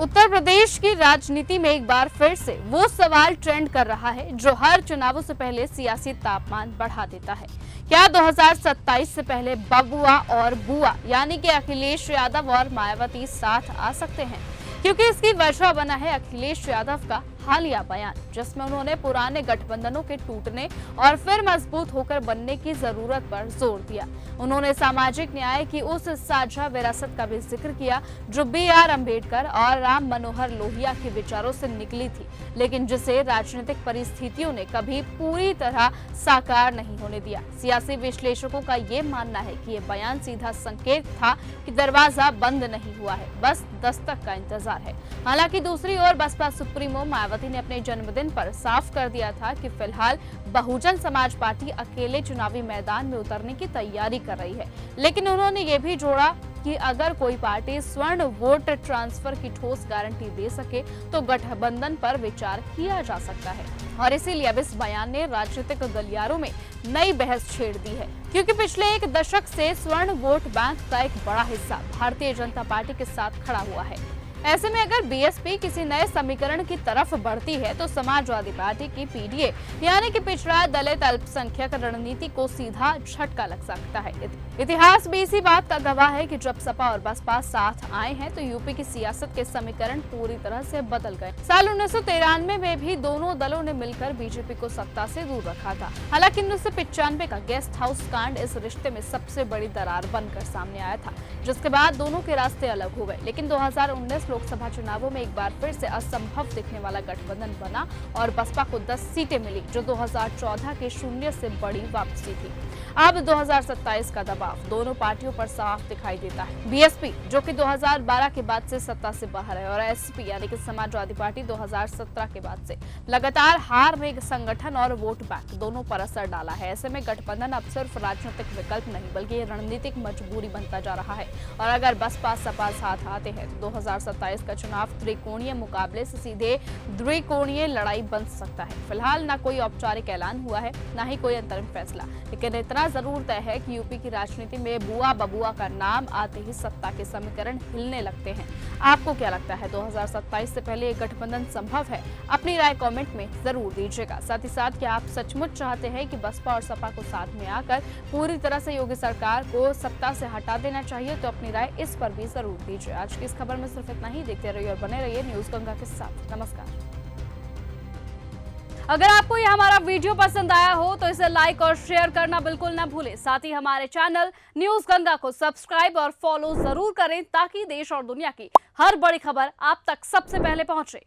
उत्तर प्रदेश की राजनीति में एक बार फिर से वो सवाल ट्रेंड कर रहा है जो हर चुनावों से पहले सियासी तापमान बढ़ा देता है। क्या 2027 से पहले बबुआ और बुआ यानी कि अखिलेश यादव और मायावती साथ आ सकते हैं? क्योंकि इसकी वजह बना है अखिलेश यादव का हालिया बयान, जिसमें उन्होंने पुराने गठबंधनों के टूटने और फिर मजबूत होकर बनने की जरूरत पर जोर दिया। उन्होंने सामाजिक न्याय की उस साझा विरासत का भी जिक्र किया जो B.R. अम्बेडकर और राम मनोहर लोहिया के विचारों से निकली थी, लेकिन जिसे राजनीतिक परिस्थितियों ने कभी पूरी तरह साकार नहीं होने दिया। सियासी विश्लेषकों का ये मानना है कि ये बयान सीधा संकेत था कि दरवाजा बंद नहीं हुआ है, बस दस्तक का इंतजार है। हालांकि दूसरी ओर बसपा सुप्रीमो मायावती ने अपने जन्मदिन पर साफ कर दिया था कि फिलहाल बहुजन समाज पार्टी अकेले चुनावी मैदान में उतरने की तैयारी कर रही है, लेकिन उन्होंने ये भी जोड़ा कि अगर कोई पार्टी स्वर्ण वोट ट्रांसफर की ठोस गारंटी दे सके तो गठबंधन पर विचार किया जा सकता है। और इसीलिए अब इस बयान ने राजनीतिक गलियारों में नई बहस छेड़ दी है, क्योंकि पिछले एक दशक से स्वर्ण वोट बैंक का एक बड़ा हिस्सा भारतीय जनता पार्टी के साथ खड़ा हुआ है। ऐसे में अगर बीएसपी किसी नए समीकरण की तरफ बढ़ती है तो समाजवादी पार्टी की पीडीए यानी कि पिछड़ा दलित अल्पसंख्यक रणनीति को सीधा झटका लग सकता है। इतिहास भी इसी बात का गवाह है कि जब सपा और बसपा साथ आए हैं तो यूपी की सियासत के समीकरण पूरी तरह से बदल गए। साल 1993 में भी दोनों दलों ने मिलकर बीजेपी को सत्ता से दूर रखा था। हालांकि 1995 का गेस्ट हाउस कांड इस रिश्ते में सबसे बड़ी दरार बनकर सामने आया था, जिसके बाद दोनों के रास्ते अलग हो गए। लेकिन 2019 लोकसभा चुनावों में एक बार फिर से असंभव दिखने वाला गठबंधन बना और बसपा को 10 सीटें मिली, जो 2014 के शून्य से बड़ी वापसी थी। अब 2027 का दबाव दोनों पार्टियों पर साफ दिखाई देता है। बीएसपी जो कि 2012 के बाद से सत्ता से बाहर है और एसपी यानी कि समाजवादी पार्टी 2017 के बाद से लगातार हार में संगठन और वोट बैंक दोनों पर असर डाला है। ऐसे में गठबंधन अब सिर्फ राजनीतिक विकल्प नहीं बल्कि रणनीतिक मजबूरी बनता जा रहा है। और अगर बसपा सपा साथ आते हैं तो 2027 का चुनाव त्रिकोणीय मुकाबले से सीधे द्विकोणीय लड़ाई बन सकता है। फिलहाल न कोई औपचारिक ऐलान हुआ है, न ही कोई अंतरिम फैसला, लेकिन इतना जरूर तय है कि यूपी की राजनीति में बुआ बबुआ का नाम आते ही सत्ता के समीकरण हिलने लगते हैं। आपको क्या लगता है, 2027 से पहले ये गठबंधन संभव है? अपनी राय कमेंट में जरूर दीजिएगा। साथ ही साथ क्या आप सचमुच चाहते हैं कि बसपा और सपा को साथ में आकर पूरी तरह से योगी सरकार को सत्ता से हटा देना चाहिए? तो अपनी राय इस पर भी जरूर दीजिए। आज की इस खबर में सिर्फ इतना ही। देखते रहिए और बने रहिए न्यूज गंगा के साथ। नमस्कार। अगर आपको यह हमारा वीडियो पसंद आया हो तो इसे लाइक और शेयर करना बिल्कुल ना भूलें। साथ ही हमारे चैनल न्यूज गंगा को सब्सक्राइब और फॉलो जरूर करें ताकि देश और दुनिया की हर बड़ी खबर आप तक सबसे पहले पहुंचे।